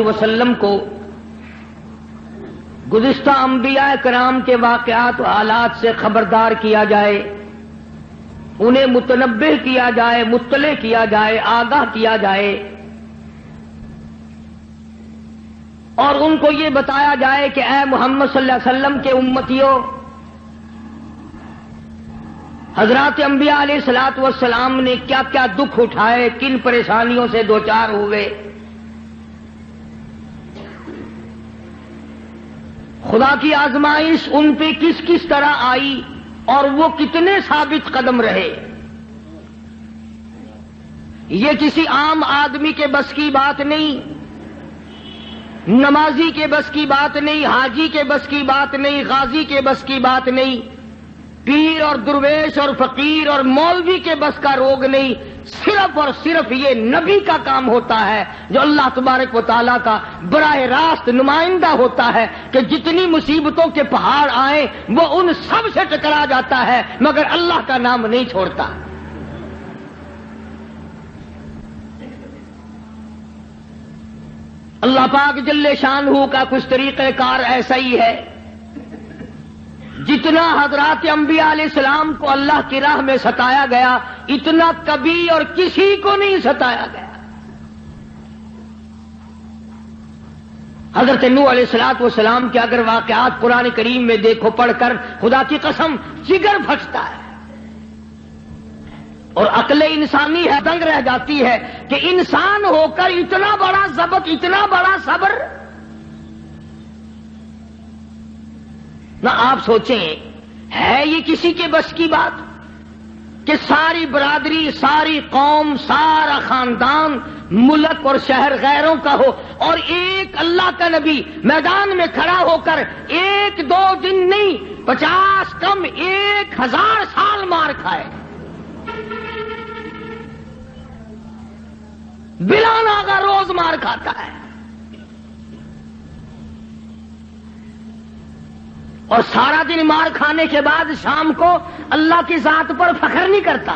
وسلم کو گزشتہ انبیاء کرام کے واقعات و حالات سے خبردار کیا جائے، انہیں متنبہ کیا جائے، مطلع کیا جائے، آگاہ کیا جائے، اور ان کو یہ بتایا جائے کہ اے محمد صلی اللہ علیہ وسلم کے امتیوں، حضرات انبیاء علیہ الصلوۃ والسلام نے کیا کیا دکھ اٹھائے، کن پریشانیوں سے دوچار ہوئے، خدا کی آزمائش ان پہ کس کس طرح آئی اور وہ کتنے ثابت قدم رہے۔ یہ کسی عام آدمی کے بس کی بات نہیں، نمازی کے بس کی بات نہیں، حاجی کے بس کی بات نہیں، غازی کے بس کی بات نہیں، پیر اور درویش اور فقیر اور مولوی کے بس کا روگ نہیں، صرف اور صرف یہ نبی کا کام ہوتا ہے جو اللہ تبارک و تعالیٰ کا براہ راست نمائندہ ہوتا ہے کہ جتنی مصیبتوں کے پہاڑ آئیں وہ ان سب سے ٹکرا جاتا ہے مگر اللہ کا نام نہیں چھوڑتا۔ اللہ پاک جل شانہ کا کچھ طریقہ کار ایسا ہی ہے، جتنا حضرات انبیاء علیہ السلام کو اللہ کی راہ میں ستایا گیا اتنا کبھی اور کسی کو نہیں ستایا گیا۔ حضرت نوح علیہ السلام کے اگر واقعات قرآن کریم میں دیکھو پڑھ کر خدا کی قسم جگر پھٹتا ہے، اور عقل انسانی ہے دنگ رہ جاتی ہے کہ انسان ہو کر اتنا بڑا ضبط، اتنا بڑا صبر۔ نہ آپ سوچیں ہے یہ کسی کے بس کی بات کہ ساری برادری، ساری قوم، سارا خاندان، ملک اور شہر غیروں کا ہو اور ایک اللہ کا نبی میدان میں کھڑا ہو کر ایک دو دن نہیں 50 کم 1000 سال مار کھائے، بلا ناغہ روز مار کھاتا ہے، اور سارا دن مار کھانے کے بعد شام کو اللہ کی ذات پر فخر نہیں کرتا۔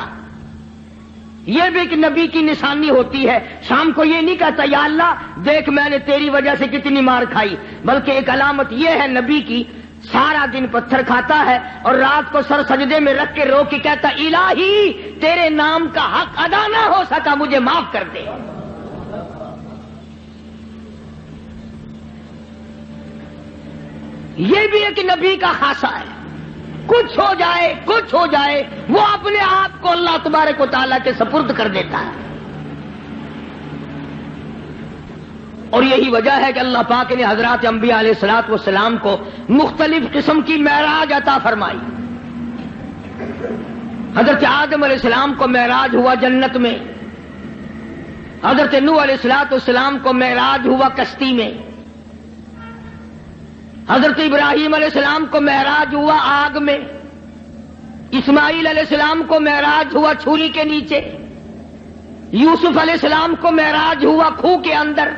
یہ بھی ایک نبی کی نشانی ہوتی ہے، شام کو یہ نہیں کہتا یا اللہ دیکھ میں نے تیری وجہ سے کتنی مار کھائی، بلکہ ایک علامت یہ ہے نبی کی، سارا دن پتھر کھاتا ہے اور رات کو سر سجدے میں رکھ کے رو کے کہتا الہی تیرے نام کا حق ادا نہ ہو سکا، مجھے معاف کر دے۔ یہ بھی ایک نبی کا خاصہ ہے، کچھ ہو جائے وہ اپنے آپ کو اللہ تبارک و تعالیٰ کے سپرد کر دیتا ہے۔ اور یہی وجہ ہے کہ اللہ پاک نے حضرات انبیاء علیہ الصلوۃ والسلام کو مختلف قسم کی معراج عطا فرمائی۔ حضرت آدم علیہ السلام کو معراج ہوا جنت میں، حضرت نوح علیہ الصلوۃ والسلام کو معراج ہوا کشتی میں، حضرت ابراہیم علیہ السلام کو معراج ہوا آگ میں، اسماعیل علیہ السلام کو معراج ہوا چھری کے نیچے، یوسف علیہ السلام کو معراج ہوا کھوہ کے اندر،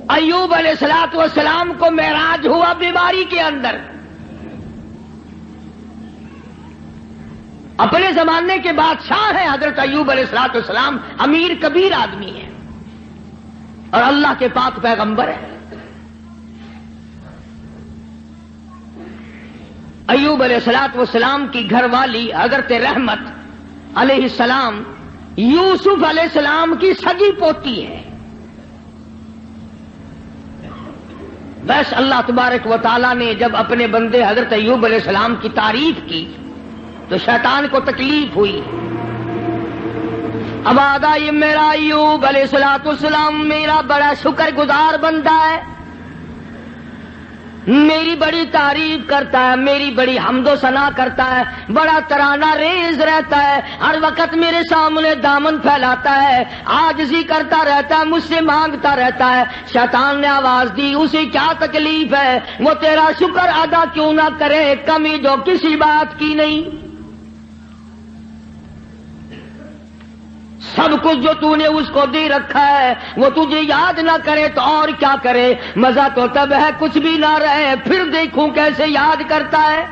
ایوب علیہ السلام کو معراج ہوا بیماری کے اندر۔ اپنے زمانے کے بادشاہ ہیں حضرت ایوب علیہ السلام، امیر کبیر آدمی ہیں اور اللہ کے پاک پیغمبر ہیں۔ ایوب علیہ السلام کی گھر والی حضرت رحمت علیہ السلام یوسف علیہ السلام کی سگی پوتی ہے۔ بس اللہ تبارک و تعالیٰ نے جب اپنے بندے حضرت ایوب علیہ السلام کی تعریف کی تو شیطان کو تکلیف ہوئی۔ اب آدھا یہ میرا ایوب علیہ السلام میرا بڑا شکر گزار بندہ ہے، میری بڑی تعریف کرتا ہے، میری بڑی حمد و ثنا کرتا ہے، بڑا ترانہ ریز رہتا ہے، ہر وقت میرے سامنے دامن پھیلاتا ہے، عاجزی کرتا رہتا ہے، مجھ سے مانگتا رہتا ہے۔ شیطان نے آواز دی اسے کیا تکلیف ہے، وہ تیرا شکر ادا کیوں نہ کرے، کمی جو کسی بات کی نہیں، سب کچھ جو تو نے اس کو دے رکھا ہے وہ تجھے یاد نہ کرے تو اور کیا کرے، مزہ تو تب ہے کچھ بھی نہ رہے، پھر دیکھوں کیسے یاد کرتا ہے۔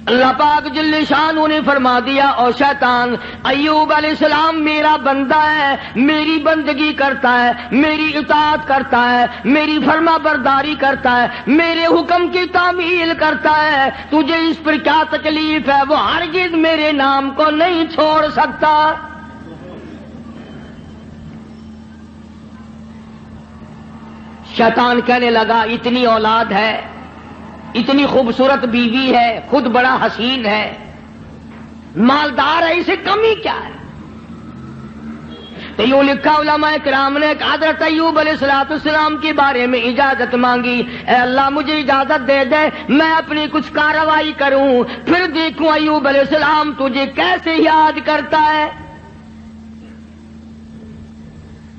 اللہ پاک جل شانہ نے فرما دیا، او شیطان، ایوب علیہ السلام میرا بندہ ہے، میری بندگی کرتا ہے، میری اطاعت کرتا ہے، میری فرما برداری کرتا ہے، میرے حکم کی تعمیل کرتا ہے، تجھے اس پر کیا تکلیف ہے؟ وہ ہرگز میرے نام کو نہیں چھوڑ سکتا۔ شیطان کہنے لگا اتنی اولاد ہے، اتنی خوبصورت بیوی ہے، خود بڑا حسین ہے، مالدار ہے، اسے کمی کیا ہے؟ تو یوں لکھا علماء کرام نے کہ حضرت ایوب علیہ السلام کے بارے میں اجازت مانگی، اے اللہ مجھے اجازت دے دے میں اپنی کچھ کارروائی کروں، پھر دیکھوں ایوب علیہ السلام تجھے کیسے یاد کرتا ہے۔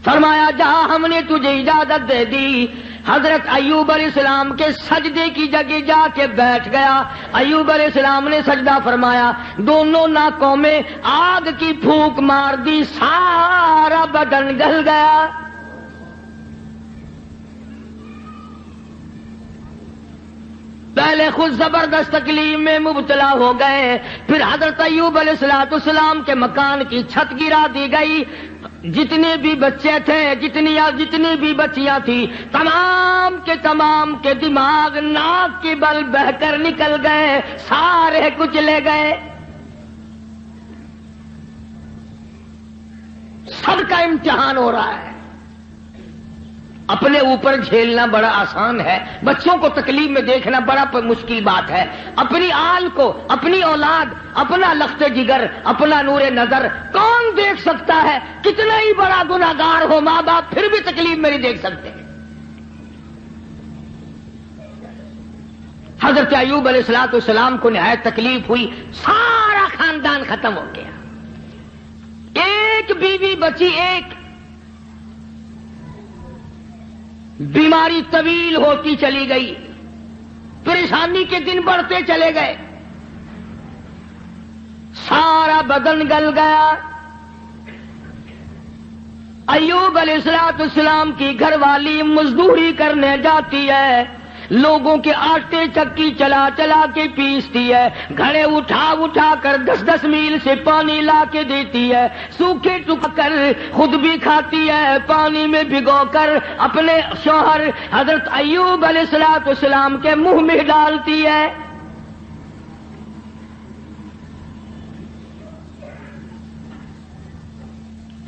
فرمایا جہاں ہم نے تجھے اجازت دے دی، حضرت ایوب علیہ السلام کے سجدے کی جگہ جا کے بیٹھ گیا۔ ایوب علیہ السلام نے سجدہ فرمایا، دونوں ناکوں میں آگ کی پھونک مار دی، سارا بدن گل گیا۔ پہلے خود زبردست تکلیف میں مبتلا ہو گئے، پھر حضرت ایوب علیہ السلام کے مکان کی چھت گرا دی گئی، جتنے بھی بچے تھے، جتنی بھی بچیاں تھیں، تمام کے دماغ ناک کے بل بہ کر نکل گئے، سارے کچلے گئے۔ سب کا امتحان ہو رہا ہے۔ اپنے اوپر جھیلنا بڑا آسان ہے، بچوں کو تکلیف میں دیکھنا بڑا مشکل بات ہے۔ اپنی آل کو، اپنی اولاد، اپنا لخت جگر، اپنا نور نظر کون دیکھ سکتا ہے؟ کتنا ہی بڑا گناہگار ہو ماں باپ پھر بھی تکلیف میں نہیں دیکھ سکتے۔ حضرت ایوب علیہ السلام کو نہایت تکلیف ہوئی، سارا خاندان ختم ہو گیا، ایک بیوی بچی، ایک بیماری طویل ہوتی چلی گئی، پریشانی کے دن بڑھتے چلے گئے، سارا بدن گل گیا۔ ایوب علیہ السلام کی گھر والی مزدوری کرنے جاتی ہے، لوگوں کے آٹے چکی چلا چلا کے پیستی ہے، گھڑے اٹھا کر 10 میل سے پانی لا کے دیتی ہے، سوکھے ٹک کر خود بھی کھاتی ہے، پانی میں بھگو کر اپنے شوہر حضرت ایوب علیہ السلام کے منہ میں ڈالتی ہے۔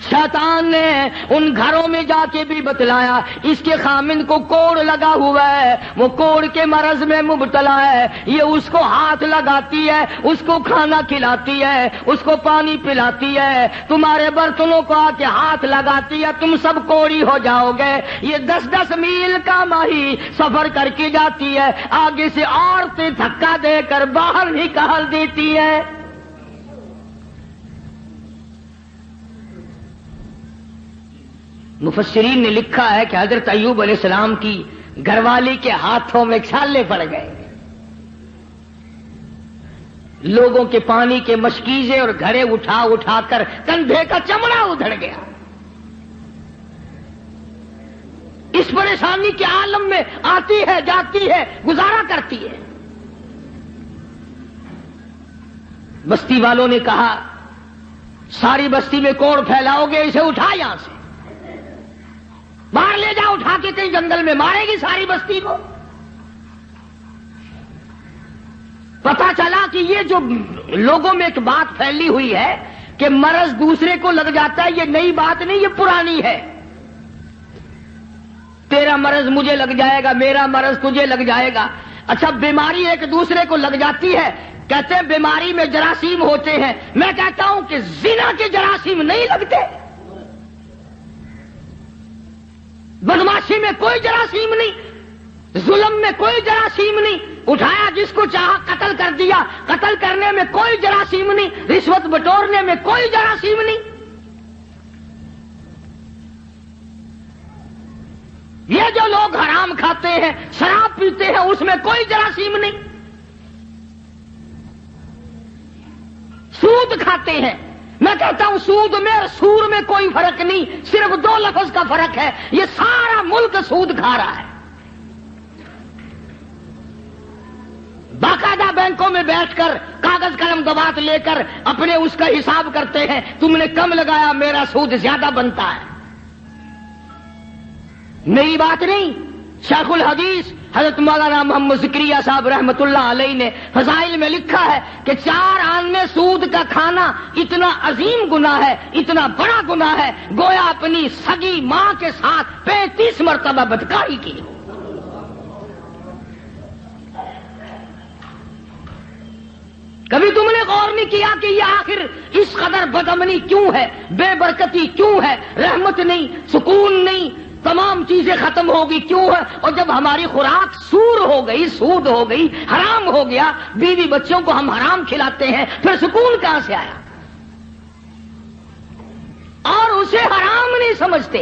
شیطان نے ان گھروں میں جا کے بھی بتلایا، اس کے خامند کو کوڑ لگا ہوا ہے، وہ کوڑ کے مرض میں مبتلا ہے، یہ اس کو ہاتھ لگاتی ہے، اس کو کھانا کھلاتی ہے، اس کو پانی پلاتی ہے، تمہارے برتنوں کو آ کے ہاتھ لگاتی ہے، تم سب کوڑی ہو جاؤ گے۔ یہ 10 میل کا ماہی سفر کر کے جاتی ہے، آگے سے عورتیں دھکا دے کر باہر نکال دیتی ہے۔ مفسرین نے لکھا ہے کہ حضرت ایوب علیہ السلام کی گھر والی کے ہاتھوں میں چھالے پڑ گئے، لوگوں کے پانی کے مشکیزے اور گھڑے اٹھا کر کندھے کا چمڑا ادھڑ گیا۔ اس پریشانی کے عالم میں آتی ہے، جاتی ہے، گزارا کرتی ہے۔ بستی والوں نے کہا ساری بستی میں کوڑ پھیلاؤ گے، اسے اٹھا یہاں سے باہر لے جاؤ، اٹھا کے کہیں جنگل میں مارے گی ساری بستی کو۔ پتا چلا کہ یہ جو لوگوں میں ایک بات پھیلی ہوئی ہے کہ مرض دوسرے کو لگ جاتا ہے، یہ نئی بات نہیں، یہ پرانی ہے۔ تیرا مرض مجھے لگ جائے گا، میرا مرض تجھے لگ جائے گا۔ اچھا بیماری ایک دوسرے کو لگ جاتی ہے، کہتے ہیں بیماری میں جراثیم ہوتے ہیں، میں کہتا ہوں کہ زنا کے جراثیم نہیں لگتے، بدماشی میں کوئی جراثیم نہیں، ظلم میں کوئی جراثیم نہیں، اٹھایا جس کو چاہا قتل کر دیا، قتل کرنے میں کوئی جراثیم نہیں، رشوت بٹورنے میں کوئی جراثیم نہیں۔ یہ جو لوگ حرام کھاتے ہیں، شراب پیتے ہیں، اس میں کوئی جراثیم نہیں۔ سود کھاتے ہیں، میں کہتا ہوں سود میں اور سور میں کوئی فرق نہیں، صرف 2 لفظ کا فرق ہے، یہ سارا ملک سود کھا رہا ہے۔ باقاعدہ بینکوں میں بیٹھ کر کاغذ قلم دوات لے کر اپنے اس کا حساب کرتے ہیں، تم نے کم لگایا میرا سود زیادہ بنتا ہے۔ میری بات نہیں، شیخ الحدیث حضرت مولانا محمد زکریا صاحب رحمت اللہ علیہ نے فضائل میں لکھا ہے کہ 4 آن میں سود کا کھانا اتنا عظیم گناہ ہے، اتنا بڑا گناہ ہے، گویا اپنی سگی ماں کے ساتھ 35 مرتبہ بدکاری کی۔ کبھی تم نے غور نہیں کیا کہ یہ آخر اس قدر بدامنی کیوں ہے، بے برکتی کیوں ہے، رحمت نہیں، سکون نہیں، تمام چیزیں ختم ہوگی کیوں ہے؟ اور جب ہماری خوراک سور ہو گئی، سود ہو گئی، حرام ہو گیا، بیوی بچوں کو ہم حرام کھلاتے ہیں، پھر سکون کہاں سے آیا؟ اور اسے حرام نہیں سمجھتے۔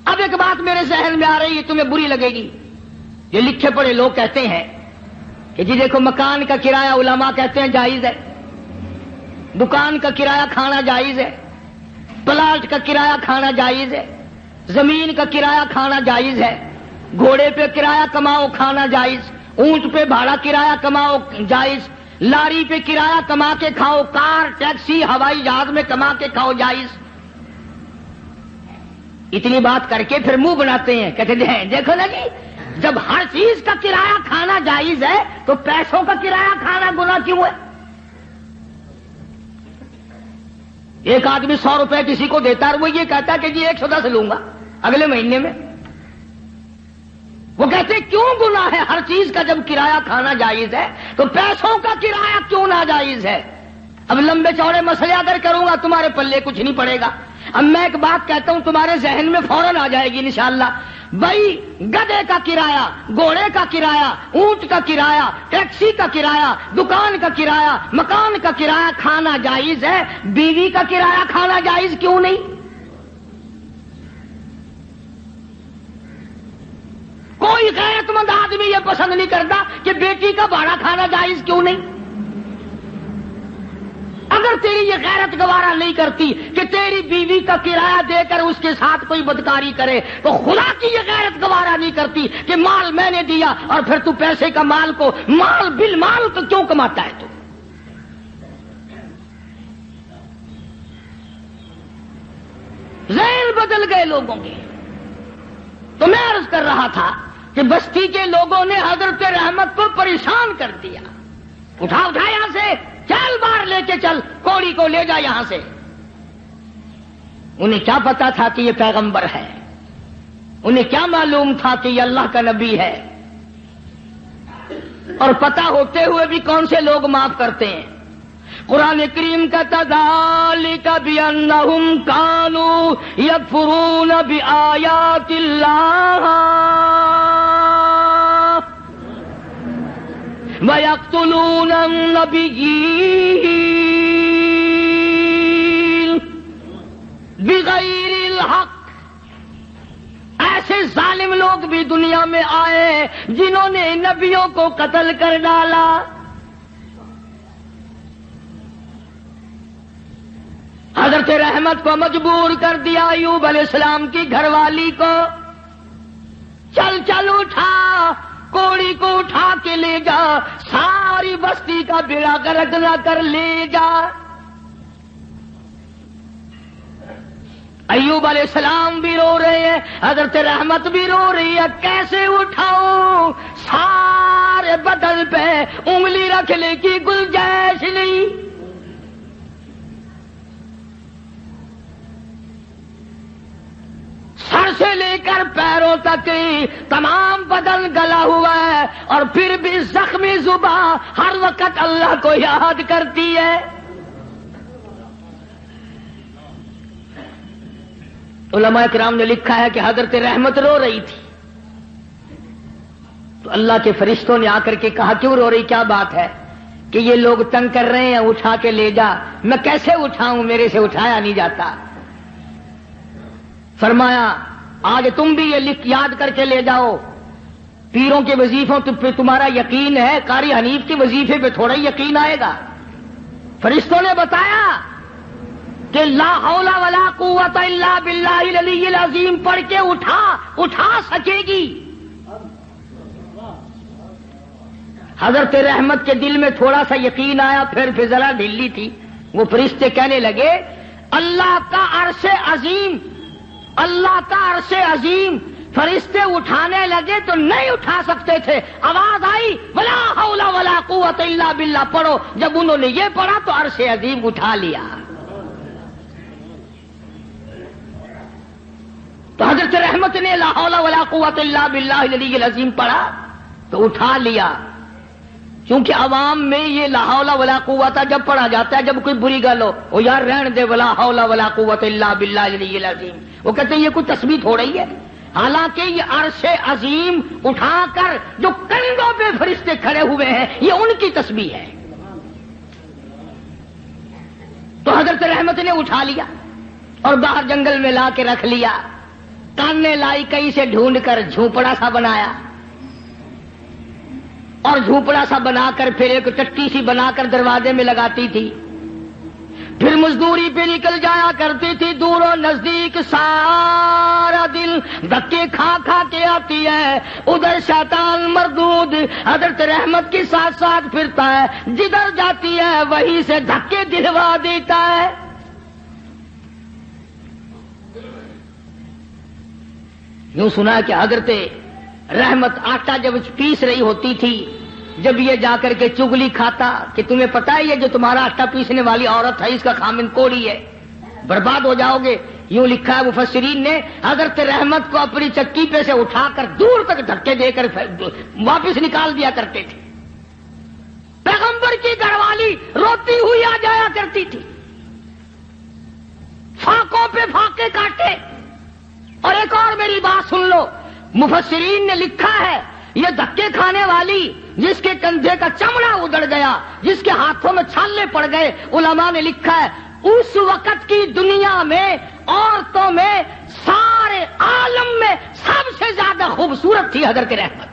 اب ایک بات میرے ذہن میں آ رہی ہے، تمہیں بری لگے گی۔ یہ لکھے پڑھے لوگ کہتے ہیں کہ جی دیکھو مکان کا کرایہ علماء کہتے ہیں جائز ہے، دکان کا کرایہ کھانا جائز ہے، پلاٹ کا کرایہ کھانا جائز ہے، زمین کا کرایہ کھانا جائز ہے، گھوڑے پہ کرایہ کماؤ کھانا جائز، اونٹ پہ بھاڑا کرایہ کماؤ جائز، لاری پہ کرایہ کما کے کھاؤ، کار ٹیکسی ہوائی جہاز میں کما کے کھاؤ جائز۔ اتنی بات کر کے پھر منہ بناتے ہیں، کہتے ہیں دیکھو نا جی جب ہر چیز کا کرایہ کھانا جائز ہے تو پیسوں کا کرایہ کھانا گناہ کیوں ہے؟ ایک آدمی 100 روپے کسی کو دیتا ہے، وہ یہ کہتا ہے کہ جی 110 لوں گا اگلے مہینے میں۔ وہ کہتے کیوں گناہ ہے؟ ہر چیز کا جب کرایہ کھانا جائز ہے تو پیسوں کا کرایہ کیوں ناجائز ہے؟ اب لمبے چوڑے مسئلے اگر کروں گا تمہارے پلے کچھ نہیں پڑے گا۔ اب میں ایک بات کہتا ہوں تمہارے ذہن میں فوراً آ جائے گی انشاءاللہ، بھائی گدھے کا کرایہ، گھوڑے کا کرایہ، اونٹ کا کرایہ، ٹیکسی کا کرایہ، دکان کا کرایہ، مکان کا کرایہ کھانا جائز ہے، بیوی کا کرایہ کھانا جائز کیوں نہیں؟ کوئی غیرت مند آدمی یہ پسند نہیں کرتا کہ بیٹی کا بھاڑا کھانا جائز کیوں نہیں؟ اگر تیری یہ غیرت گوارا نہیں کرتی کہ تیری بیوی کا کرایہ دے کر اس کے ساتھ کوئی بدکاری کرے، تو خدا کی یہ غیرت گوارا نہیں کرتی کہ مال میں نے دیا اور پھر تو پیسے کا مال کو مال بالمال تو کیوں کماتا ہے؟ تو ذہن بدل گئے لوگوں کے۔ تو میں عرض کر رہا تھا کہ بستی کے لوگوں نے حضرت رحمت کو پریشان کر دیا، اٹھا یہاں سے، چل باہر لے کے چل، کوڑی کو لے جا یہاں سے۔ انہیں کیا پتا تھا کہ یہ پیغمبر ہے؟ انہیں کیا معلوم تھا کہ یہ اللہ کا نبی ہے؟ اور پتا ہوتے ہوئے بھی کون سے لوگ معاف کرتے ہیں؟ قرآن کریم کا ذالک بأنہم کانوا یکفرون بآیات اللہ وَيَقْتُلُونَ النَّبِيِّينَ بِغَيْرِ الْحَقِّ۔ ایسے ظالم لوگ بھی دنیا میں آئے جنہوں نے نبیوں کو قتل کر ڈالا۔ حضرت رحمت کو مجبور کر دیا ایوب علیہ السلام کی گھر والی کو، چل چل اٹھا، کوڑی کو اٹھا کے لے جا، ساری بستی کا بیڑا غرق نہ کر لے جا۔ ایوب علیہ السلام بھی رو رہے ہیں، حضرت رحمت بھی رو رہی ہے، کیسے اٹھاؤں؟ سارے بدن پہ انگلی رکھنے کی گنجائش نہیں۔ سر سے لے کر پیروں تک تمام بدن گلا ہوا ہے، اور پھر بھی زخمی زباں ہر وقت اللہ کو یاد کرتی ہے۔ علماء کرام نے لکھا ہے کہ حضرت رحمت رو رہی تھی، تو اللہ کے فرشتوں نے آ کر کے کہا کیوں رو رہی، کیا بات ہے؟ کہ یہ لوگ تنگ کر رہے ہیں، اٹھا کے لے جا۔ میں کیسے اٹھاؤں، میرے سے اٹھایا نہیں جاتا۔ فرمایا آج تم بھی یہ لکھ یاد کر کے لے جاؤ، پیروں کے وظیفوں پہ تمہارا یقین ہے، قاری حنیف کے وظیفے پہ تھوڑا یقین آئے گا۔ فرشتوں نے بتایا کہ لا حول ولا قوت الا باللہ العلی العظیم پڑھ کے اٹھا سکے گی۔ حضرت رحمت کے دل میں تھوڑا سا یقین آیا، پھر فضلہ ڈھیلی تھی. وہ فرشتے کہنے لگے اللہ کا عرش عظیم، اللہ کا عرش عظیم. فرشتے اٹھانے لگے تو نہیں اٹھا سکتے تھے. آواز آئی ولا حول ولا قوت الا باللہ پڑھو. جب انہوں نے یہ پڑھا تو عرش عظیم اٹھا لیا. تو حضرت رحمت نے لا حول ولا قوت الا باللہ العلی العظیم پڑھا تو اٹھا لیا. کیونکہ عوام میں یہ لا حول ولا قوت جب پڑھا جاتا ہے جب کوئی بری گل ہو، وہ یار رہن دے ولا حول ولا قوت الا باللہ العلی العظیم، وہ کہتے ہیں یہ کوئی تسبیح ہو رہی ہے. حالانکہ یہ عرش عظیم اٹھا کر جو کندھوں پہ فرشتے کھڑے ہوئے ہیں یہ ان کی تسبیح ہے. تو حضرت رحمت نے اٹھا لیا اور باہر جنگل میں لا کے رکھ لیا. کاننے لائی کہیں سے ڈھونڈ کر جھونپڑا سا بنایا، اور جھونپڑا سا بنا کر پھر ایک چٹی سی بنا کر دروازے میں لگاتی تھی. پھر مزدوری پہ نکل جایا کرتی تھی. دور و نزدیک سارا دن دھکے کھا کھا کے آتی ہے. ادھر شیطان مردود حضرت رحمت کے ساتھ ساتھ پھرتا ہے، جدھر جاتی ہے وہیں سے دھکے دلوا دیتا ہے. یوں سنا کہ حضرت رحمت آٹا جب پیس رہی ہوتی تھی، جب یہ جا کر کے چگلی کھاتا کہ تمہیں پتا ہے یہ جو تمہارا آٹا پیسنے والی عورت ہے اس کا خامن کوڑی ہے، برباد ہو جاؤ گے. یوں لکھا ہے مفسرین نے، حضرت رحمت کو اپنی چکی پہ سے اٹھا کر دور تک دھکے دے کر واپس نکال دیا کرتے تھے. پیغمبر کی گھر والی روتی ہوئی آ جایا کرتی تھی، فاقوں پہ فاقے کاٹے. اور ایک اور میری بات سن لو، مفسرین نے لکھا ہے یہ دھکے کھانے والی جس کے کندھے کا چمڑا اڑ گیا، جس کے ہاتھوں میں چھالے پڑ گئے، علماء نے لکھا ہے اس وقت کی دنیا میں عورتوں میں سارے عالم میں سب سے زیادہ خوبصورت تھی حضرت رحمت.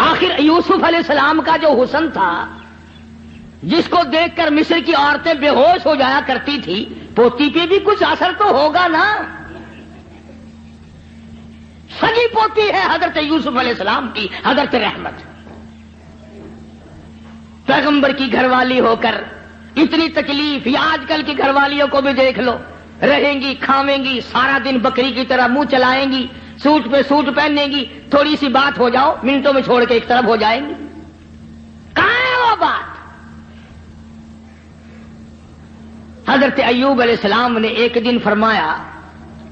آخر یوسف علیہ السلام کا جو حسن تھا جس کو دیکھ کر مصر کی عورتیں بے ہوش ہو جایا کرتی تھی، پوتی پہ بھی کچھ اثر تو ہوگا نا. سگی پوتی ہے حضرت یوسف علیہ السلام کی حضرت رحمت. پیغمبر کی گھر والی ہو کر اتنی تکلیف. یا آج کل کی گھر والیوں کو بھی دیکھ لو، رہیں گی کھاویں گی سارا دن بکری کی طرح منہ چلائیں گی، سوٹ پہ سوٹ پہنیں گی، تھوڑی سی بات ہو جاؤ منٹوں میں چھوڑ کے ایک طرف ہو جائیں گی. کہاں ہے وہ بات؟ حضرت ایوب علیہ السلام نے ایک دن فرمایا،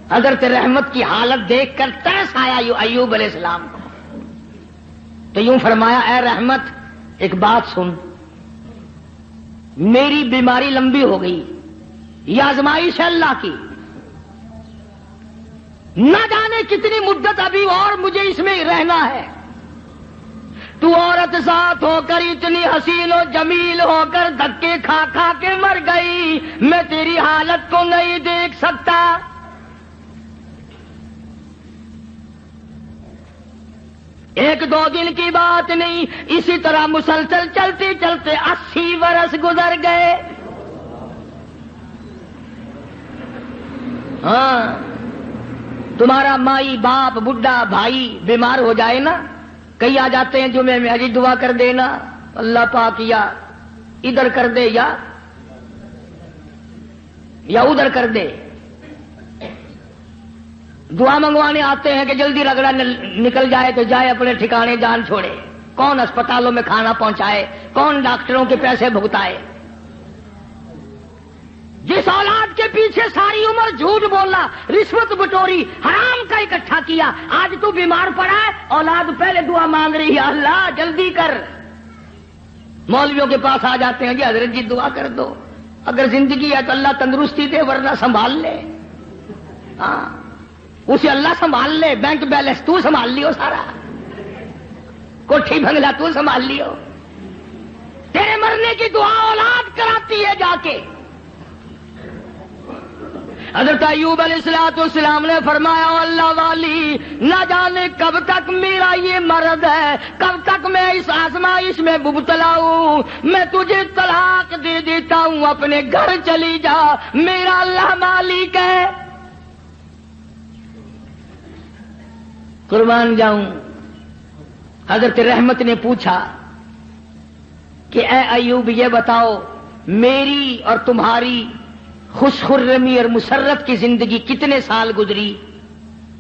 حضرت رحمت کی حالت دیکھ کر ترس آیا ایوب علیہ السلام کو. تو یوں فرمایا اے رحمت ایک بات سن، میری بیماری لمبی ہو گئی، یہ آزمائش ہے اللہ کی، نہ جانے کتنی مدت ابھی اور مجھے اس میں رہنا ہے. تو عورت ساتھ ہو کر اتنی حسین و جمیل ہو کر دھکے کھا کھا کے مر گئی، میں تیری حالت کو نہیں دیکھ سکتا. ایک دو دن کی بات نہیں، اسی طرح مسلسل چلتے چلتے 80 برس گزر گئے. ہاں تمہارا مائی باپ بڈھا بھائی بیمار ہو جائے نا، کئی آ جاتے ہیں جمعے میں حجی دعا کر دینا اللہ پاک، یا ادھر کر دے یا ادھر کر دے. دعا منگوانے آتے ہیں کہ جلدی رگڑا نکل جائے تو جائے اپنے ٹھکانے جان چھوڑے. کون اسپتالوں میں کھانا پہنچائے، کون ڈاکٹروں کے پیسے بھگتائے. جس اولاد کے پیچھے ساری عمر جھوٹ بولا، رشوت بٹوری، حرام کا اکٹھا کیا، آج تو بیمار پڑا ہے، اولاد پہلے دعا مانگ رہی ہے اللہ جلدی کر. مولویوں کے پاس آ جاتے ہیں جی حضرت جی دعا کر دو، اگر زندگی ہے تو اللہ تندرستی دے ورنہ سنبھال لے. ہاں اسے اللہ سنبھال لے، بینک بیلنس تو سنبھال لیو، سارا کوٹھی بنگلہ تو سنبھال لیو. تیرے مرنے کی دعا اولاد کراتی ہے جا کے. حضرت ایوب علیہ السلام نے فرمایا اللہ والی، نہ جانے کب تک میرا یہ مرض ہے، کب تک میں اس آزمائش میں مبتلا ہوں. میں تجھے طلاق دے دیتا ہوں، اپنے گھر چلی جا، میرا اللہ مالک ہے. قربان جاؤں. حضرت رحمت نے پوچھا کہ اے ایوب یہ بتاؤ میری اور تمہاری خوش خرمی اور مسرت کی زندگی کتنے سال گزری؟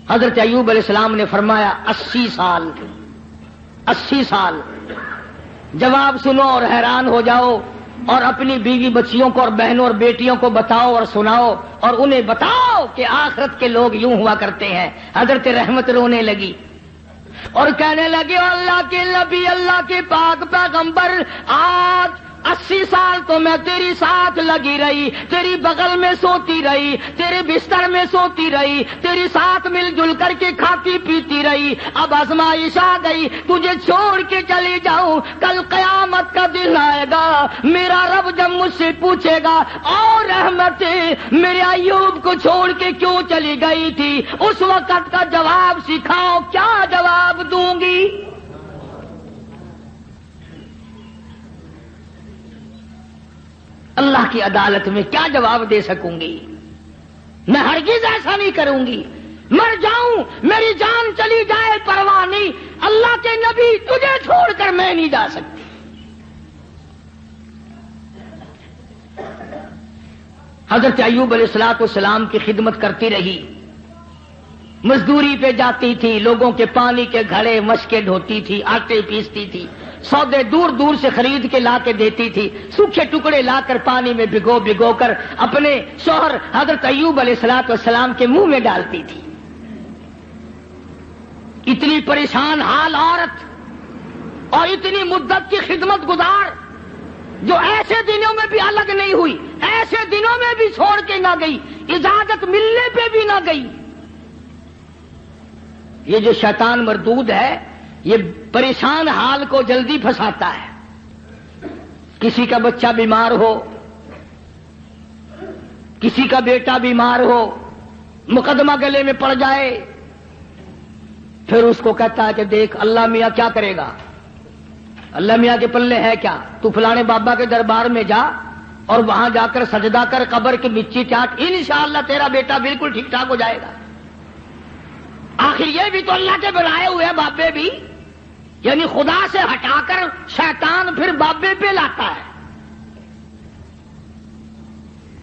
حضرت ایوب علیہ السلام نے فرمایا 80 سال. 80 سال. جواب سنو اور حیران ہو جاؤ اور اپنی بیوی بچیوں کو اور بہنوں اور بیٹیوں کو بتاؤ اور سناؤ اور انہیں بتاؤ کہ آخرت کے لوگ یوں ہوا کرتے ہیں. حضرت رحمت رونے لگی اور کہنے لگے اللہ کے نبی، اللہ کے پاک پیغمبر، آج 80 سال تو میں تیری ساتھ لگی رہی، تیری بغل میں سوتی رہی، تیرے بستر میں سوتی رہی، تیری ساتھ مل جل کر کے کھاتی پیتی رہی. اب آزمائش آ گئی، تجھے چھوڑ کے چلی جاؤں. کل قیامت کا دن آئے گا، میرا رب جب مجھ سے پوچھے گا اور رحمت میرے ایوب کو چھوڑ کے کیوں چلی گئی تھی، اس وقت کا جواب سکھاؤ، کیا جواب دوں گی؟ اللہ کی عدالت میں کیا جواب دے سکوں گی؟ میں ہرگز ایسا نہیں کروں گی. مر جاؤں، میری جان چلی جائے پرواہ نہیں، اللہ کے نبی تجھے چھوڑ کر میں نہیں جا سکتی. حضرت ایوب علیہ السلام کی خدمت کرتی رہی، مزدوری پہ جاتی تھی، لوگوں کے پانی کے گھڑے مشکیں ڈھوتی تھی، آٹے پیستی تھی، سودے دور دور سے خرید کے لا کے دیتی تھی، سوکھے ٹکڑے لا کر پانی میں بھگو کر اپنے شوہر حضرت ایوب علیہ السلام کے منہ میں ڈالتی تھی. اتنی پریشان حال عورت اور اتنی مدت کی خدمت گزار جو ایسے دنوں میں بھی الگ نہیں ہوئی، ایسے دنوں میں بھی چھوڑ کے نہ گئی، اجازت ملنے پہ بھی نہ گئی. یہ جو شیطان مردود ہے یہ پریشان حال کو جلدی پھنساتا ہے. کسی کا بچہ بیمار ہو، کسی کا بیٹا بیمار ہو، مقدمہ گلے میں پڑ جائے، پھر اس کو کہتا ہے کہ دیکھ اللہ میاں کیا کرے گا، اللہ میاں کے پلے ہے کیا، تو فلانے بابا کے دربار میں جا اور وہاں جا کر سجدہ کر، قبر کی مٹی چاٹ، انشاءاللہ تیرا بیٹا بالکل ٹھیک ٹھاک ہو جائے گا. آخر یہ بھی تو اللہ کے بنائے ہوئے بابے بھی، یعنی خدا سے ہٹا کر شیطان پھر بابے پہ لاتا ہے.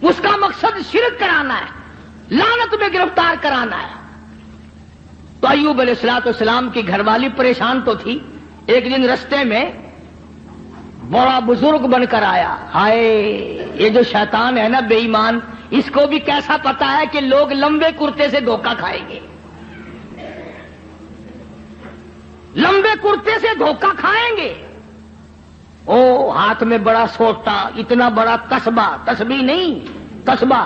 اس کا مقصد شرک کرانا ہے، لعنت میں گرفتار کرانا ہے. تو ایوب علیہ السلام کی گھر والی پریشان تو تھی. ایک دن رستے میں بڑا بزرگ بن کر آیا. ہائے یہ جو شیطان ہے نا بے ایمان، اس کو بھی کیسا پتا ہے کہ لوگ لمبے کرتے سے دھوکہ کھائیں گے، لمبے کرتے سے دھوکہ کھائیں گے. او ہاتھ میں بڑا سوٹا، اتنا بڑا تسبہ، تسبیح نہیں تسبہ،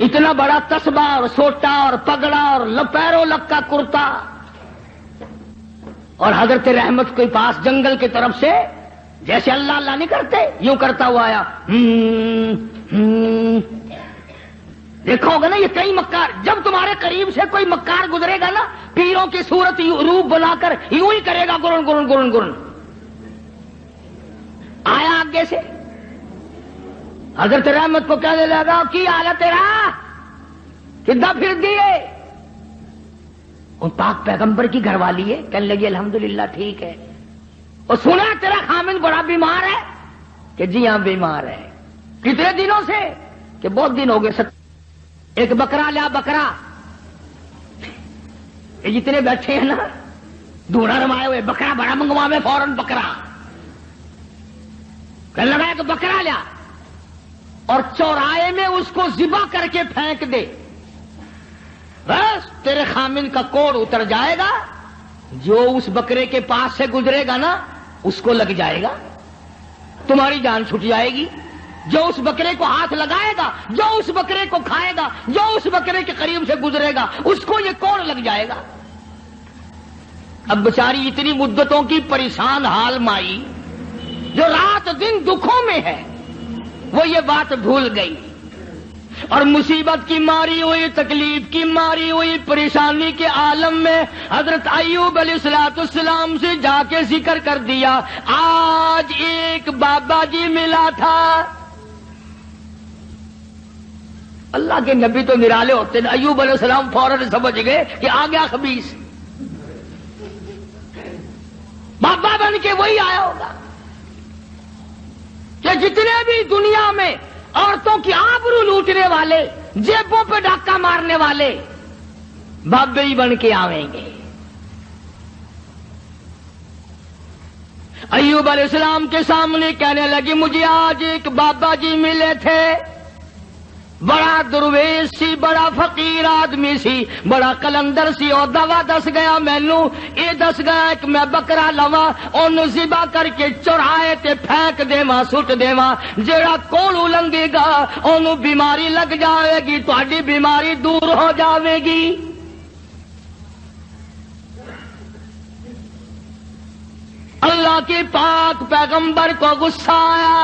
اتنا بڑا تسبہ اور سوٹا اور پگڑا اور پیروں لگ کا کرتا. اور حضرت رحمت کے پاس جنگل کی طرف سے جیسے اللہ اللہ نہیں کرتے یوں کرتا ہوا آیا. دیکھا ہوگا نا یہ کئی مکار، جب تمہارے قریب سے کوئی مکار گزرے گا نا پیروں کی صورت روپ بنا کر یوں ہی کرے گا، گرن گرن گرن گرن. آیا آگے سے حضرت رحمت کو کہنے لگا کی حالت تیرا، کدھر پھر دیے؟ ان پاک پیغمبر کی گھر والی ہے، کہنے لگی الحمدللہ ٹھیک ہے. اور سنا تیرا خامن بڑا بیمار ہے، کہ جی ہاں بیمار ہے. کتنے دنوں سے؟ کہ بہت دن ہو گئے. ایک بکرا لیا، بکرا یہ جتنے بیٹھے ہیں نا دھوڑا رمائے ہوئے، بکرا بڑا منگوا میں فوراً بکرا. کہنے لگا کہ بکرا لیا اور چوراہے میں اس کو ذبح کر کے پھینک دے، بس تیرے خامن کا کوڑ اتر جائے گا. جو اس بکرے کے پاس سے گزرے گا نا اس کو لگ جائے گا، تمہاری جان چھٹ جائے گی. جو اس بکرے کو ہاتھ لگائے گا، جو اس بکرے کو کھائے گا، جو اس بکرے کے قریب سے گزرے گا اس کو یہ کوڑ لگ جائے گا. اب بیچاری اتنی مدتوں کی پریشان حال مائی جو رات دن دکھوں میں ہے، وہ یہ بات بھول گئی اور مصیبت کی ماری ہوئی، تکلیف کی ماری ہوئی، پریشانی کے عالم میں حضرت ایوب علیہ السلام سے جا کے ذکر کر دیا. آج ایک بابا جی ملا تھا، اللہ کے نبی تو نرالے ہوتے ہیں. ایوب علیہ السلام فوراً سمجھ گئے کہ آ گیا خبیث. بابا بن کے وہی آیا ہوگا کہ جتنے بھی دنیا میں عورتوں کی آبرو لوٹنے والے, جیبوں پہ ڈاکہ مارنے والے بابے ہی بن کے آویں گے. ایوب علیہ السلام کے سامنے کہنے لگی مجھے آج ایک بابا جی ملے تھے, بڑا درویش سی, بڑا فقیر آدمی سی, بڑا کلندر سی, اور دوا دس گیا مینو, یہ دس گیا کہ میں بکرا لوا اون ذبح کر کے چرائے تے پھینک دیواں سٹ دیواں, جیڑا کولو لنگے گا اونوں بیماری لگ جاوے گی, تہاڈی بیماری دور ہو جاوے گی. اللہ کے پاک پیغمبر کو غصہ آیا.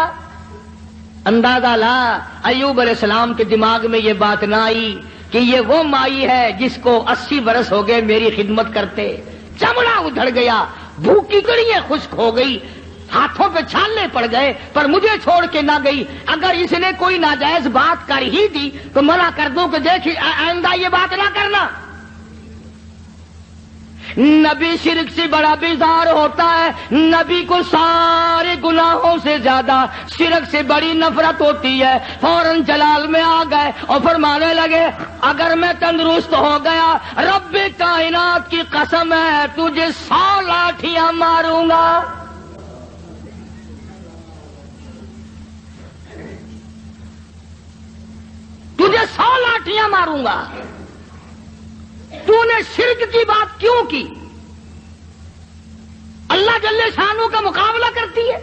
اندازہ لا ایوب علیہ السلام کے دماغ میں یہ بات نہ آئی کہ یہ وہ مائی ہے جس کو 80 برس ہو گئے میری خدمت کرتے, چمڑا ادھڑ گیا, بھوکی کڑیاں خشک ہو گئی, ہاتھوں پہ چھالے پڑ گئے, پر مجھے چھوڑ کے نہ گئی. اگر اس نے کوئی ناجائز بات کر ہی دی تو منع کر دوں کہ دیکھ آئندہ یہ بات نہ کرنا. نبی شرک سے بڑا بیزار ہوتا ہے, نبی کو سارے گناہوں سے زیادہ شرک سے بڑی نفرت ہوتی ہے. فوراً جلال میں آ گئے اور فرمانے لگے اگر میں تندرست ہو گیا رب کائنات کی قسم ہے تجھے 100 لاٹھیاں ماروں گا. تجھے 100 لاٹھیاں ماروں گا. تو نے شرک کی بات کیوں کی؟ اللہ جل شانہ کا مقابلہ کرتی ہے.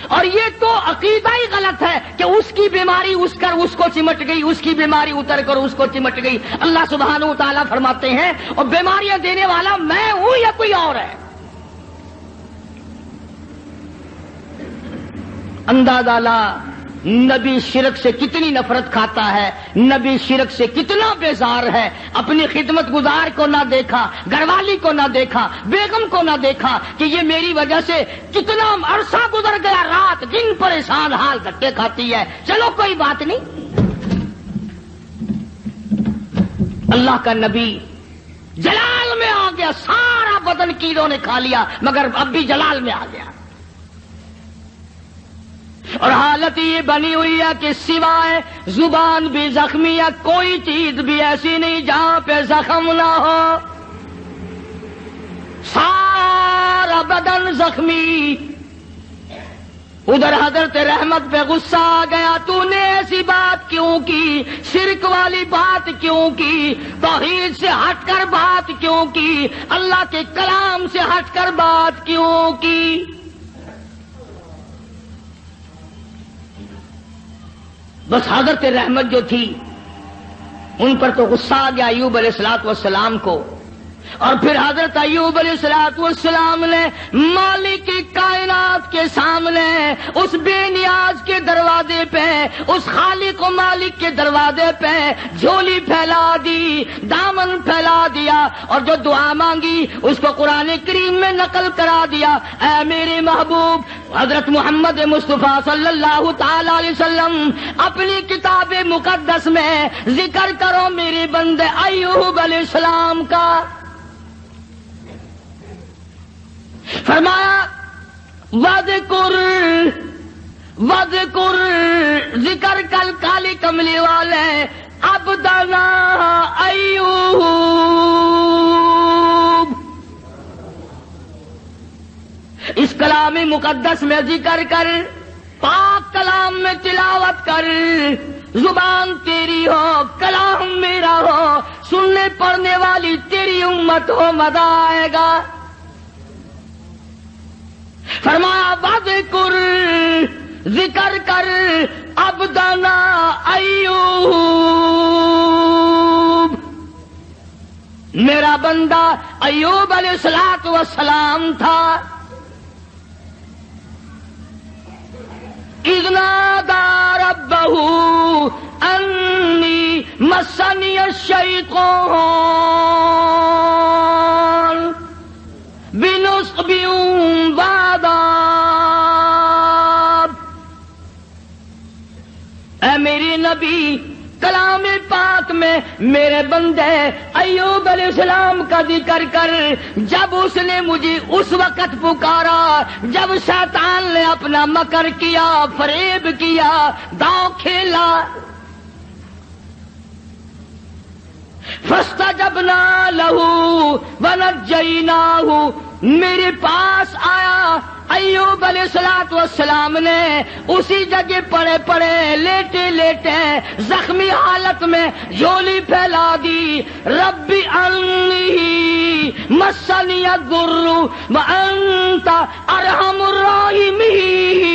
اور یہ تو عقیدہ ہی غلط ہے کہ اس کی بیماری اس کو چمٹ گئی, اس کی بیماری اتر کر اس کو چمٹ گئی. اللہ سبحانہ و تعالیٰ فرماتے ہیں اور بیماریاں دینے والا میں ہوں یا کوئی اور ہے. اندازہ لا نبی شرک سے کتنی نفرت کھاتا ہے, نبی شرک سے کتنا بیزار ہے. اپنی خدمت گزار کو نہ دیکھا, گھر والی کو نہ دیکھا, بیگم کو نہ دیکھا کہ یہ میری وجہ سے کتنا عرصہ گزر گیا, رات دن پریشان حال دھکے کھاتی ہے. چلو کوئی بات نہیں. اللہ کا نبی جلال میں آ گیا, سارا بدن کیڑوں نے کھا لیا مگر اب بھی جلال میں آ گیا. اور حالت یہ بنی ہوئی ہے کہ سوائے زبان بھی زخمی ہے, کوئی چیز بھی ایسی نہیں جہاں پہ زخم نہ ہو, سارا بدن زخمی. ادھر حضرت رحمت پہ غصہ آ گیا, تو نے ایسی بات کیوں کی, شرک والی بات کیوں کی, توحید سے ہٹ کر بات کیوں کی, اللہ کے کلام سے ہٹ کر بات کیوں کی. بس حضرت رحمت جو تھی ان پر تو غصہ آ گیا ایوب علیہ السلام کو. اور پھر حضرت ایوب علیہ السلام نے مالک کائنات کے سامنے اس بے نیاز کے دروازے پہ, اس خالق و مالک کے دروازے پہ جھولی پھیلا دی, دامن پھیلا دیا, اور جو دعا مانگی اس کو قرآن کریم میں نقل کرا دیا. اے میرے محبوب حضرت محمد مصطفیٰ صلی اللہ تعالی علیہ وسلم اپنی کتاب مقدس میں ذکر کرو میرے بندے ایوب علیہ السلام کا. فرمایا وذکر ذکر کل کالی کملی والے عبدنا ایوب. اس کلام مقدس میں ذکر کر, پاک کلام میں تلاوت کر, زبان تیری ہو کلام میرا ہو, سننے پڑھنے والی تیری امت ہو, مزہ آئے گا. فرمایا وذکر ذکر کر عبدنا ایوب, میرا بندہ ایوب علیہ السلام تھا. اذ نادى ربه انی مسنی الشیطان بنصب وعذاب. اے میری نبی کلام پاک میں میرے بندے ایوب علیہ السلام کا ذکر کر. جب اس نے مجھے اس وقت پکارا جب شیطان نے اپنا مکر کیا، فریب کیا، داؤ کھیلا. فاستجبنا له ونجیناہ، میرے پاس آیا ایوب علیہ السلام نے اسی جگہ پڑے پڑے لیٹے لیٹے زخمی حالت میں جھولی پھیلا دی. ربی انی مسنی الضر وانت ارحم الراحمین.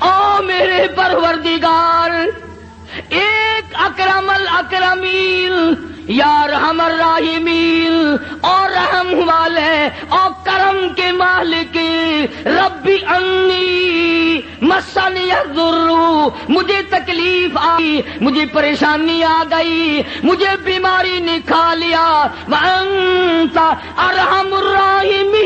او میرے پروردگار، ایک اکرم الاکرمین، یا رحم الراحمین، اور رحم والے اور کرم کے مالک. ربی انی مسنی الضر، مجھے تکلیف آئی، مجھے پریشانی آ گئی، مجھے بیماری نے کھا لیا. وانت ارحم الراحمین،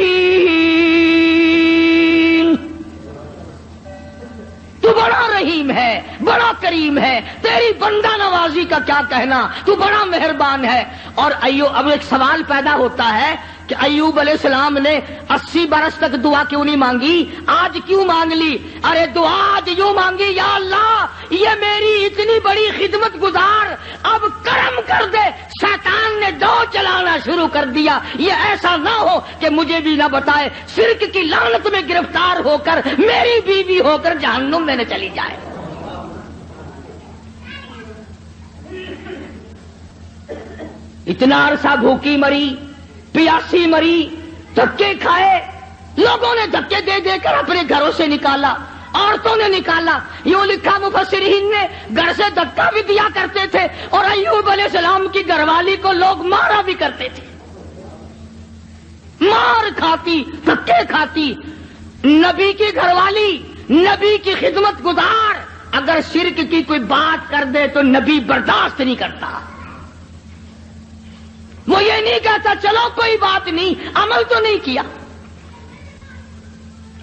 تو بڑا رحیم ہے، بڑا کریم ہے، تیری بندہ نوازی کا کیا کہنا، تو بڑا مہربان ہے. اور اب ایک سوال پیدا ہوتا ہے کہ ایوب علیہ السلام نے 80 برس تک دعا کیوں نہیں مانگی، آج کیوں مانگ لی؟ ارے دعا آج یوں مانگی، یا اللہ یہ میری اتنی بڑی خدمت گزار، اب کرم کر دے. شیطان نے دو چلانا شروع کر دیا، یہ ایسا نہ ہو کہ مجھے بھی نہ بتائے، شرک کی لعنت میں گرفتار ہو کر میری بیوی ہو کر جہنم میں نہ چلی جائے. اتنا عرصہ بھوکی مری، پیاسی مری، دھکے کھائے، لوگوں نے دھکے دے دے کر اپنے گھروں سے نکالا، عورتوں نے نکالا. یوں لکھا مفسرین نے گھر سے دھکا بھی دیا کرتے تھے، اور ایوب علیہ السلام کی گھر والی کو لوگ مارا بھی کرتے تھے. مار کھاتی، دھکے کھاتی. نبی کی گھر والی، نبی کی خدمت گزار اگر شرک کی کوئی بات کر دے تو نبی برداشت نہیں کرتا. وہ یہ نہیں کہتا چلو کوئی بات نہیں، عمل تو نہیں کیا.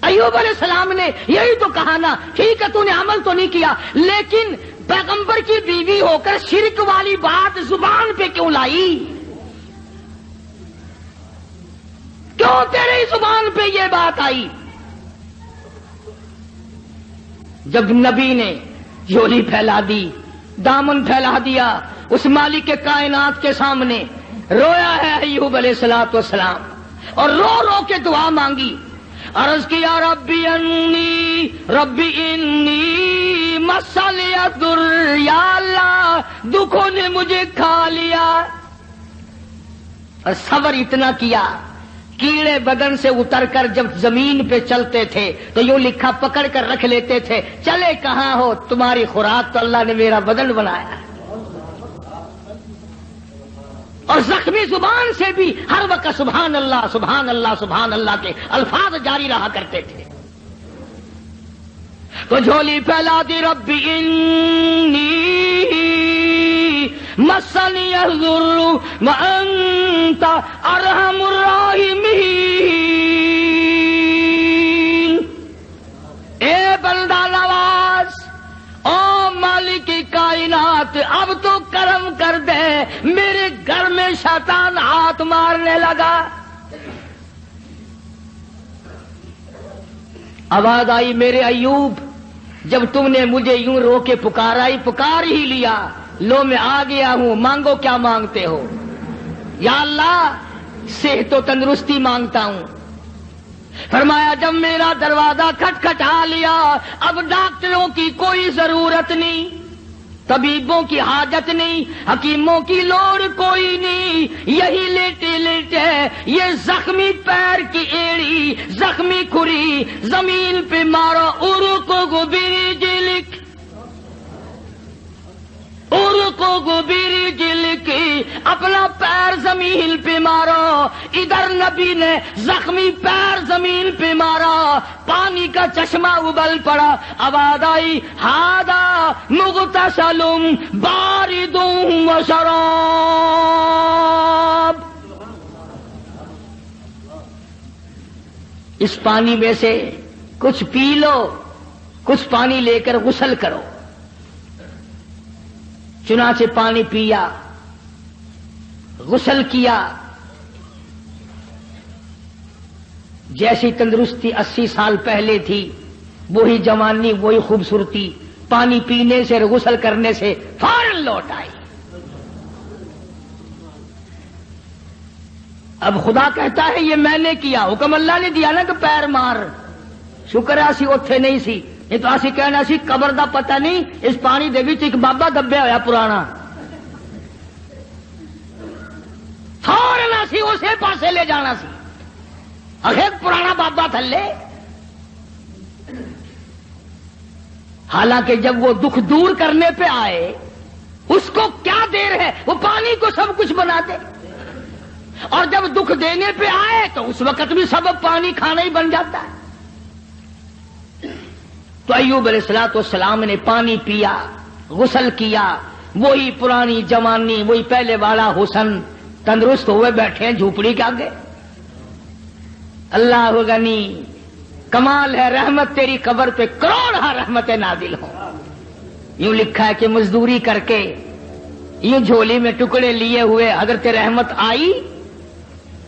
ایوب علیہ السلام نے یہی تو کہا نا، ٹھیک ہے تو نے عمل تو نہیں کیا، لیکن پیغمبر کی بیوی ہو کر شرک والی بات زبان پہ کیوں لائی؟ کیوں تیری زبان پہ یہ بات آئی؟ جب نبی نے جھولی پھیلا دی، دامن پھیلا دیا اس مالک کائنات کے سامنے، رویا ہے ایوب علیہ السلام، اور رو رو کے دعا مانگی. عرض کیا ربی انی مسنی الضر، یا اللہ دکھوں نے مجھے کھا لیا. اور صبر اتنا کیا، کیڑے بدن سے اتر کر جب زمین پہ چلتے تھے تو یوں لکھا پکڑ کر رکھ لیتے تھے، چلے کہاں ہو، تمہاری خوراک تو اللہ نے میرا بدن بنایا. اور زخمی زبان سے بھی ہر وقت سبحان اللہ سبحان اللہ سبحان اللہ کے الفاظ جاری رہا کرتے تھے. تو جھولی پھیلا دی، ربی انی مسنی الضر وانت ارحم الراحمین. اے بندہ نواز، او مالک کائنات، اب تو کرم کر دے، میرے گھر میں شیطان ہاتھ مارنے لگا. آواز آئی، میرے ایوب جب تم نے مجھے یوں رو کے پکار ہی لیا، لو میں آ گیا ہوں، مانگو کیا مانگتے ہو؟ یا اللہ صحت و تندرستی مانگتا ہوں. فرمایا جب میرا دروازہ کھٹکھٹا لیا، اب ڈاکٹروں کی کوئی ضرورت نہیں، طبیبوں کی حاجت نہیں، حکیموں کی لوڑ کوئی نہیں. یہی لیٹے لیٹے یہ زخمی پیر کی ایڑی، زخمی کھری زمین پہ مارو، ارقو برجلک، ارقو برجلک، اپنا پیر زمین پہ مارو. ادھر نبی نے زخمی پیر زمین پہ مارا، پانی کا چشمہ ابل پڑا. آواز آئی، ہاذا مغتسل بارد و شراب. اس پانی میں سے کچھ پی لو، کچھ پانی لے کر غسل کرو. چنانچہ پانی پیا، غسل کیا، جیسی تندرستی 80 سال پہلے تھی وہی جوانی، وہی خوبصورتی پانی پینے سے اور غسل کرنے سے فوراً لوٹ آئی. اب خدا کہتا ہے یہ میں نے کیا، حکم اللہ نے دیا نا کہ پیر مار. شکر ہے اسی اوتھے نہیں سی، یہ تو اسی کہنا سی قبر دا پتہ نہیں، اس پانی دے وچ ایک بابا دبیا ہویا پرانا، فوراً اسی اسے پاسے لے جانا سی. آخر پرانا بابا تھلے. حالانکہ جب وہ دکھ دور کرنے پہ آئے اس کو کیا دیر ہے، وہ پانی کو سب کچھ بنا دے. اور جب دکھ دینے پہ آئے تو اس وقت بھی سبب پانی کھانا ہی بن جاتا ہے. تو ایوب علیہ السلام نے پانی پیا، غسل کیا، وہی پرانی جوانی، وہی پہلے والا حسن، تندرست ہوئے بیٹھے ہیں جھوپڑی کے آگے. اللہ غنی، کمال ہے رحمت تیری قبر پہ کروڑ رحمتیں نازل ہوں. یوں لکھا ہے کہ مزدوری کر کے یوں جھولی میں ٹکڑے لیے ہوئے حضرت رحمت آئی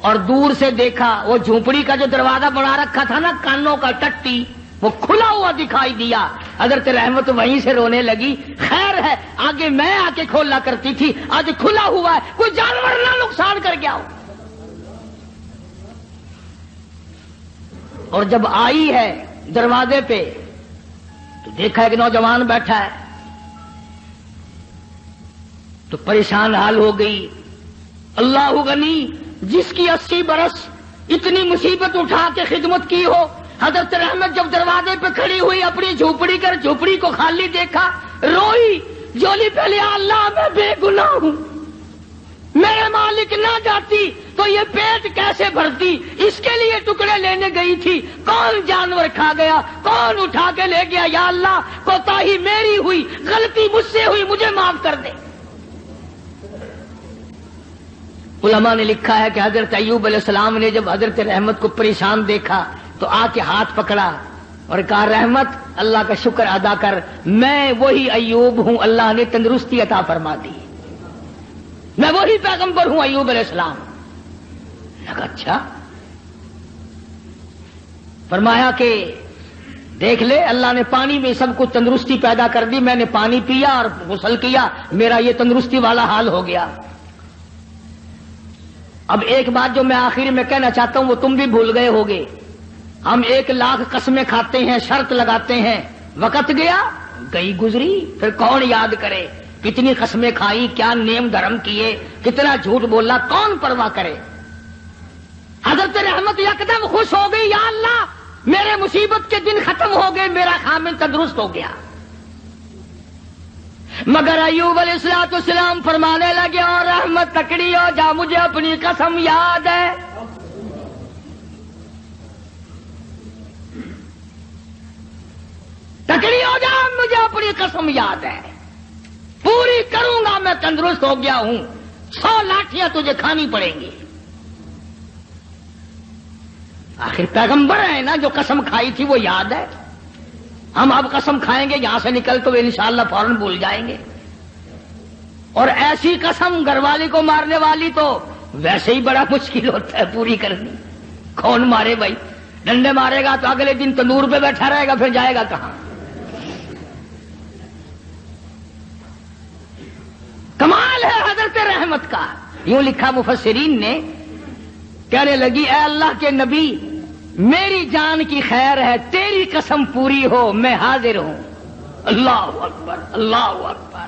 اور دور سے دیکھا وہ جھونپڑی کا جو دروازہ بنا رکھا تھا نا کانوں کا ٹٹی، وہ کھلا ہوا دکھائی دیا. حضرت رحمت وہیں سے رونے لگی. خیر ہے آگے میں آ کے کھولا کرتی تھی، آج کھلا ہوا ہے، کوئی جانور نہ نقصان کر گیا ہو. اور جب آئی ہے دروازے پہ تو دیکھا ایک نوجوان بیٹھا ہے تو پریشان حال ہو گئی. اللہ غنی، جس کی 80 برس اتنی مصیبت اٹھا کے خدمت کی ہو. حضرت رحمت جب دروازے پہ کھڑی ہوئی اپنی جھوپڑی کر جھوپڑی کو خالی دیکھا، روئی، جولی پہ لیا، اللہ میں بے گناہ ہوں، میرے مالک نہ جاتی تو یہ پیٹ کیسے بھرتی. اس کے لیے ٹکڑے لینے گئی تھی، کون جانور کھا گیا، کون اٹھا کے لے گیا. یا اللہ کوتاہی میری ہوئی، غلطی مجھ سے ہوئی، مجھے معاف کر دے. علماء نے لکھا ہے کہ حضرت ایوب علیہ السلام نے جب حضرت رحمت کو پریشان دیکھا تو آ کے ہاتھ پکڑا اور کہا رحمت اللہ کا شکر ادا کر، میں وہی ایوب ہوں، اللہ نے تندرستی عطا فرما دی، میں وہی پیغمبر ہوں ایوب علیہ السلام. لگا اچھا. فرمایا کہ دیکھ لے اللہ نے پانی میں سب کو تندرستی پیدا کر دی، میں نے پانی پیا اور غسل کیا، میرا یہ تندرستی والا حال ہو گیا. اب ایک بات جو میں آخر میں کہنا چاہتا ہوں وہ تم بھی بھول گئے ہوگے. ہم 1,00,000 قسمیں کھاتے ہیں، شرط لگاتے ہیں، وقت گیا گئی گزری، پھر کون یاد کرے کتنی قسمیں کھائی، کیا نیم دھرم کیے، کتنا جھوٹ بولا، کون پرواہ کرے. حضرت رحمت یکدم خوش ہو گئی، یا اللہ میرے مصیبت کے دن ختم ہو گئے، میرا خامن تندرست ہو گیا. مگر ایوب علیہ السلام فرمانے لگے اور رحمت تکڑی ہو جا، مجھے اپنی قسم یاد ہے. تکڑی ہو جا، مجھے اپنی قسم یاد ہے، پوری کروں گا، میں تندرست ہو گیا ہوں، 100 لاٹھیاں تجھے کھانی پڑیں گی. آخر پیغمبر ہیں نا، جو قسم کھائی تھی وہ یاد ہے. ہم اب قسم کھائیں گے یہاں سے نکل تو انشاءاللہ فوراً بھول جائیں گے. اور ایسی قسم گھر والی کو مارنے والی تو ویسے ہی بڑا مشکل ہوتا ہے پوری کرنی. کون مارے بھائی؟ ڈنڈے مارے گا تو اگلے دن تندور پہ بیٹھا رہے گا، پھر جائے گا کہاں؟ کمال ہے حضرت رحمت کا. یوں لکھا مفسرین نے، کہنے لگی اے اللہ کے نبی میری جان کی خیر ہے، تیری قسم پوری ہو، میں حاضر ہوں. اللہ اکبر، اللہ اکبر.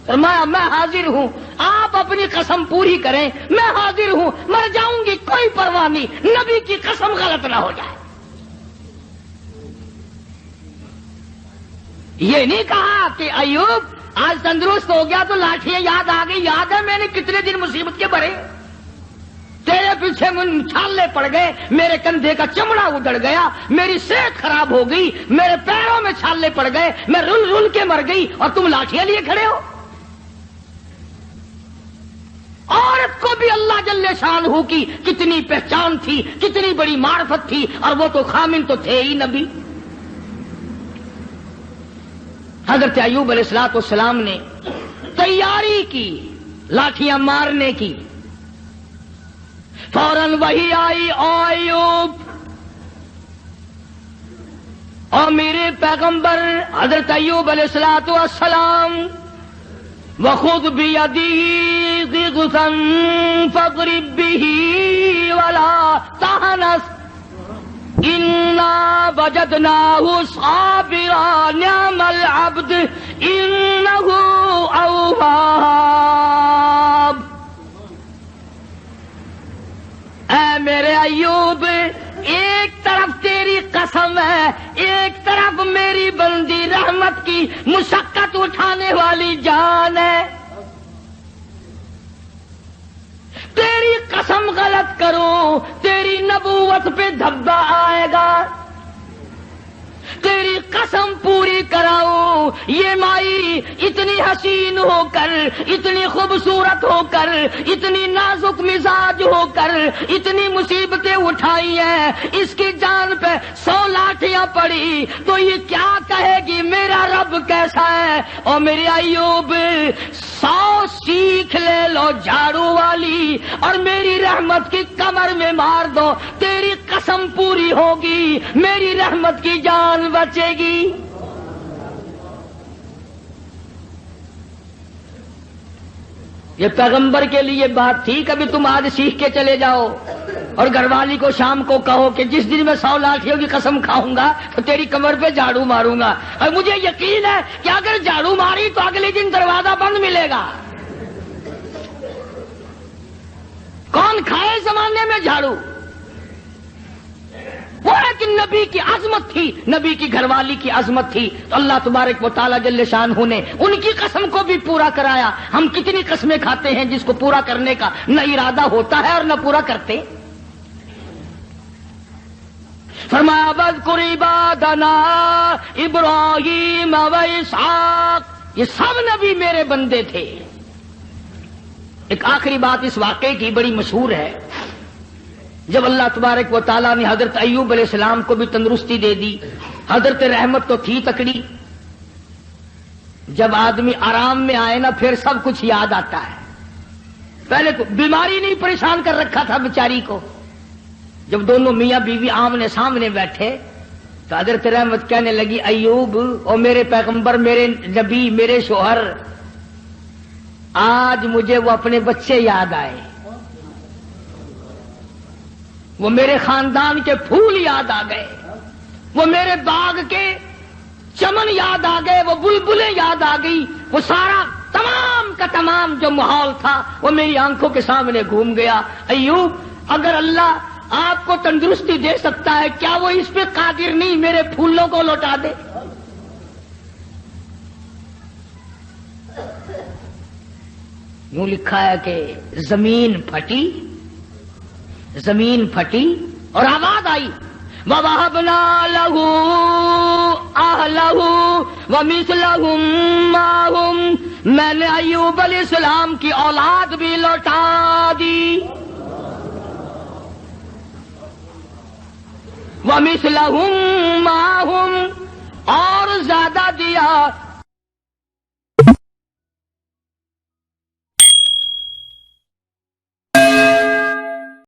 فرمایا میں حاضر ہوں، آپ اپنی قسم پوری کریں، میں حاضر ہوں، مر جاؤں گی کوئی پرواہ نہیں، نبی کی قسم غلط نہ ہو جائے. یہ نہیں کہا کہ ایوب آج تندرست ہو گیا تو لاٹھیاں یاد آ گئی. یاد ہے میں نے کتنے دن مصیبت کے بھرے، تیرے پیچھے چھالے پڑ گئے، میرے کندھے کا چمڑا اڑ گیا، میری صحت خراب ہو گئی، میرے پیروں میں چھالے پڑ گئے، میں رل رل کے مر گئی اور تم لاٹھیاں لیے کھڑے ہو. عورت کو بھی اللہ جل شانہ کی کتنی پہچان تھی، کتنی بڑی معرفت تھی، اور وہ تو خامن تو تھے ہی نبی. حضرت ایوب علیہ السلام نے تیاری کی لاٹھیاں مارنے کی. فوراً وہی آئی، او ایوب، اور میرے پیغمبر حضرت ایوب علیہ السلام، وَخُذْ بِيَدِهِ ضِغْثًا فَاضْرِب بِّهِ وَلَا تَحْنَثْ إِنَّا وَجَدْنَاهُ صَابِرًا نِعْمَ الْعَبْدُ إِنَّهُ أَوَّابٌ. اے میرے ایوب، ایک طرف تیری قسم ہے، ایک طرف میری بندی رحمت کی مشقت اٹھانے والی جان ہے. تیری قسم غلط کرو، تیری نبوت پہ دھبا آئے گا. تیری قسم پوری کراؤ، یہ مائی اتنی حسین ہو کر، اتنی خوبصورت ہو کر، اتنی نازک مزاج ہو کر اتنی مصیبتیں اٹھائی ہیں، اس کی جان پہ 100 لاٹھیاں پڑی تو یہ کیا کہے گی میرا رب کیسا ہے. اور میرے ایوب، 100 سیکھ لے لو جھاڑو والی اور میری رحمت کی کمر میں مار دو، تیری قسم پوری ہوگی، میری رحمت کی جان بچے گی. یہ پیغمبر کے لیے بات تھی. کبھی تم آج سیکھ کے چلے جاؤ اور گھر والی کو شام کو کہو کہ جس دن میں 100 لاٹھیوں کی قسم کھاؤں گا تو تیری کمر پہ جھاڑو ماروں گا. اور مجھے یقین ہے کہ اگر جھاڑو ماری تو اگلے دن دروازہ بند ملے گا. کون کھائے زمانے میں جھاڑو؟ وہ ہے کہ نبی کی عظمت تھی، نبی کی گھر والی کی عظمت تھی، تو اللہ تبارک و تعالیٰ جل شانہ نے ان کی قسم کو بھی پورا کرایا. ہم کتنی قسمیں کھاتے ہیں جس کو پورا کرنے کا نہ ارادہ ہوتا ہے اور نہ پورا کرتے. فرمایا واذکر عبادنا ابراہیم و اسحاق، یہ سب نبی میرے بندے تھے. ایک آخری بات اس واقعے کی بڑی مشہور ہے. جب اللہ تبارک و تعالیٰ نے حضرت ایوب علیہ السلام کو بھی تندرستی دے دی، حضرت رحمت تو تھی تکڑی، جب آدمی آرام میں آئے نا پھر سب کچھ یاد آتا ہے. پہلے تو بیماری نہیں پریشان کر رکھا تھا بیچاری کو. جب دونوں میاں بیوی آمنے سامنے بیٹھے تو حضرت رحمت کہنے لگی، ایوب اور میرے پیغمبر، میرے نبی، میرے شوہر، آج مجھے وہ اپنے بچے یاد آئے، وہ میرے خاندان کے پھول یاد آ گئے، وہ میرے باغ کے چمن یاد آ گئے، وہ بلبلیں یاد آ گئی، وہ سارا تمام کا تمام جو ماحول تھا وہ میری آنکھوں کے سامنے گھوم گیا. ایوب، اگر اللہ آپ کو تندرستی دے سکتا ہے کیا وہ اس پہ قادر نہیں میرے پھولوں کو لوٹا دے؟ یوں لکھا ہے کہ زمین پھٹی اور آواز آئی، وَوَهَبْنَا لَهُ أَهْلَهُ وَمِثْلَهُمْ مَعَهُمْ، میں نے ایوب علیہ السلام کی اولاد بھی لوٹا دی، وَمِثْلَهُمْ مَعَهُمْ، اور زیادہ دیا